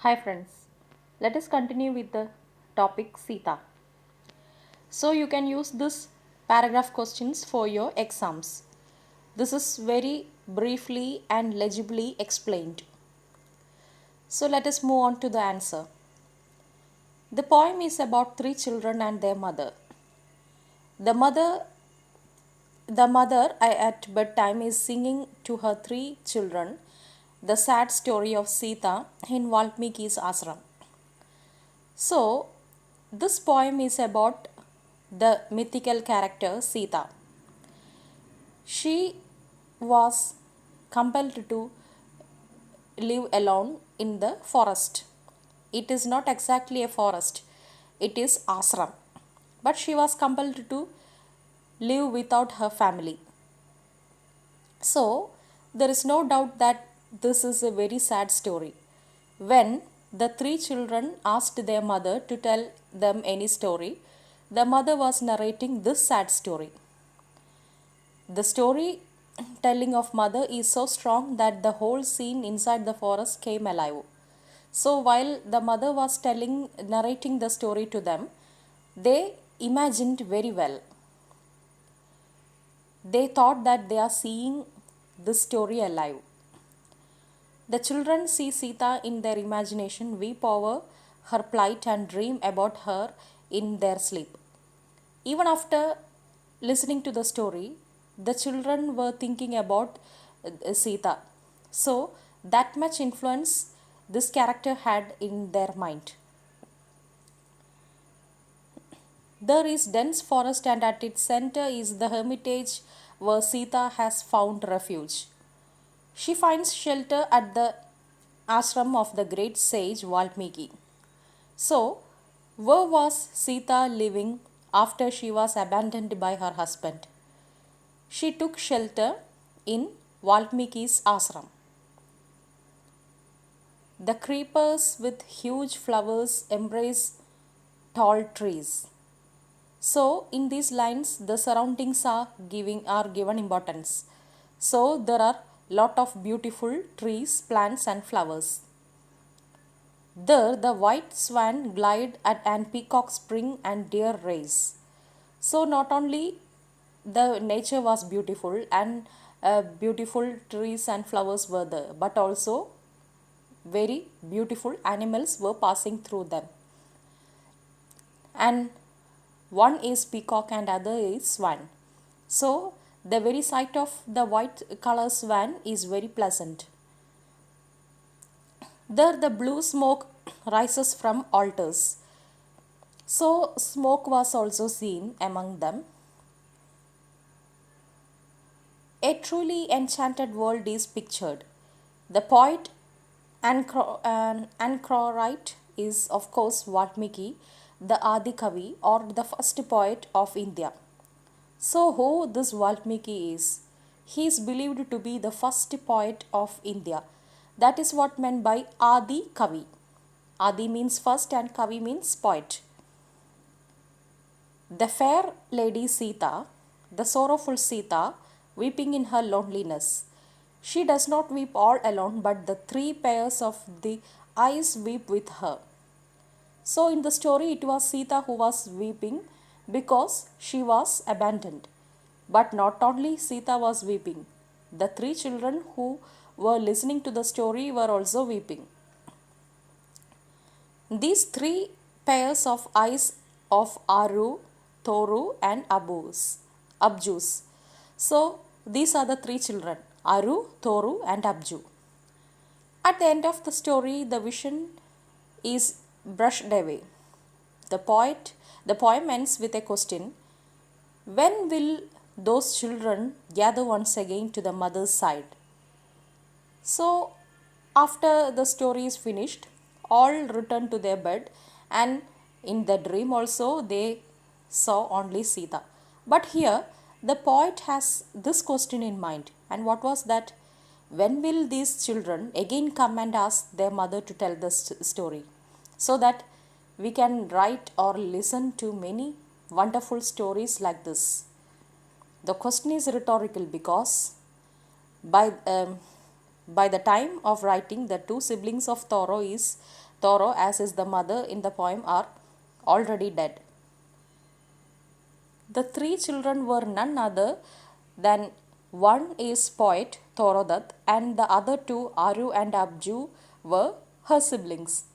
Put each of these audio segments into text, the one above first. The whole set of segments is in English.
Hi friends, let us continue with the topic Sita. So you can use this paragraph questions for your exams. This is very briefly and legibly explained. So let us move on to the answer. The poem is about three children and their mother. The mother at bedtime is singing to her three children the sad story of Sita in Valmiki's ashram. So, this poem is about the mythical character Sita. She was compelled to live alone in the forest. It is not exactly a forest, it is ashram. But she was compelled to live without her family. So, there is no doubt that this is a very sad story. When the three children asked their mother to tell them any story, the mother was narrating this sad story. The story telling of mother is so strong that the whole scene inside the forest came alive. So while the mother was narrating the story to them, they imagined very well. They thought that they are seeing this story alive. The children see Sita in their imagination, weep over her plight, and dream about her in their sleep. Even after listening to the story, the children were thinking about Sita. So, that much influence this character had in their mind. There is dense forest, and at its center is the hermitage where Sita has found refuge. She finds shelter at the ashram of the great sage Valmiki. So, where was Sita living after she was abandoned by her husband? She took shelter in Valmiki's ashram. The creepers with huge flowers embrace tall trees. So, in these lines, the surroundings are given importance. So, there are lot of beautiful trees, plants, and flowers. There, the white swan glide at and peacock spring and deer race. So, not only the nature was beautiful and beautiful trees and flowers were there, but also very beautiful animals were passing through them. And one is peacock and other is swan. So, the very sight of the white color swan is very pleasant. There, the blue smoke rises from altars. So, smoke was also seen among them. A truly enchanted world is pictured. The poet and anchorite is, of course, Valmiki, the Adi Kavi or the first poet of India. So, who this Valmiki is? He is believed to be the first poet of India. That is what meant by Adi Kavi. Adi means first and Kavi means poet. The fair lady Sita, the sorrowful Sita, weeping in her loneliness. She does not weep all alone, but the three pairs of the eyes weep with her. So, in the story, it was Sita who was weeping because she was abandoned. But not only Sita was weeping, the three children who were listening to the story were also weeping. These three pairs of eyes of Aru, Toru, and Abjus. So, these are the three children Aru, Toru, and Abju. At the end of the story, the vision is brushed away. The poem ends with a question: when will those children gather once again to the mother's side? So, after the story is finished, all return to their bed, and in the dream also they saw only Sita. But here, the poet has this question in mind, and what was that? When will these children again come and ask their mother to tell the story? So that we can write or listen to many wonderful stories like this. The question is rhetorical because by, um, by the time of writing, the two siblings of Toru is Toru, as is the mother in the poem, are already dead. The three children were none other than one is poet Toru Dutt and the other two, Aru and Abju, were her siblings.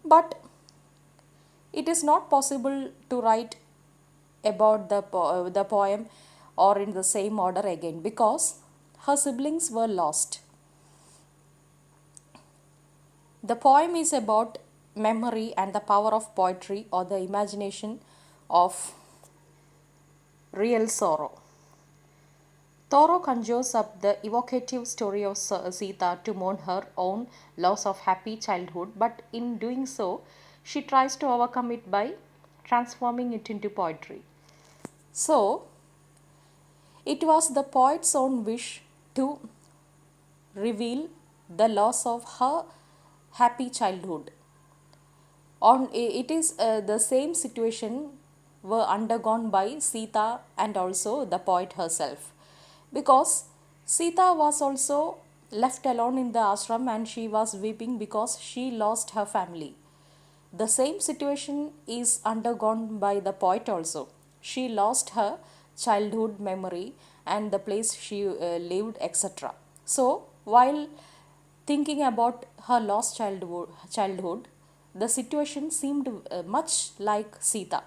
But it is not possible to write about the poem or in the same order again because her siblings were lost. The poem is about memory and the power of poetry or the imagination of real sorrow. Thoreau conjures up the evocative story of Sita to mourn her own loss of happy childhood, but in doing so, she tries to overcome it by transforming it into poetry. So, it was the poet's own wish to reveal the loss of her happy childhood. It is the same situation were undergone by Sita and also the poet herself, because Sita was also left alone in the ashram and she was weeping because she lost her family. The same situation is undergone by the poet also. She lost her childhood memory and the place she lived, etc. So, while thinking about her lost childhood, the situation seemed much like Sita.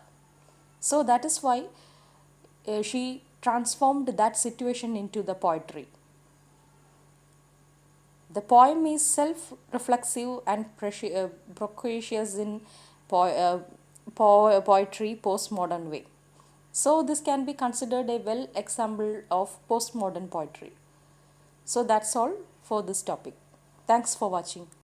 So, that is why she transformed that situation into the poetry. The poem is self reflexive and precocious in poetry postmodern way. So, this can be considered a well example of postmodern poetry. So, that's all for this topic. Thanks for watching.